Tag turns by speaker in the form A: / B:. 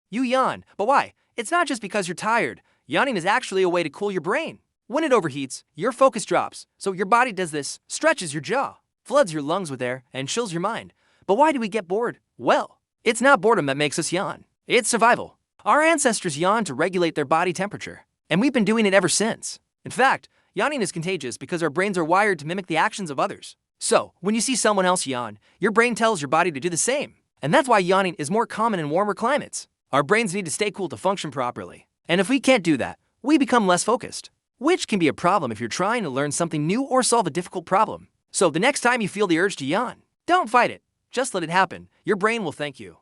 A: You yawn, but why? It's not just because you're tired. Yawning is actually a way to cool your brain. When it overheats, your focus drops, so your body does this, stretches your jaw, floods your lungs with air, and chills your mind. But why do we get bored? Well, it's not boredom that makes us yawn. It's survival. Our ancestors yawned to regulate their body temperature, and we've been doing it ever since. In fact, yawning is contagious because our brains are wired to mimic the actions of others. So, when you see someone else yawn, your brain tells your body to do the same. And that's why yawning is more common in warmer climates. Our brains need to stay cool to function properly. And if we can't do that, we become less focused, which can be a problem if you're trying to learn something new or solve a difficult problem. So the next time you feel the urge to yawn, don't fight it. Just let it happen. Your brain will thank you.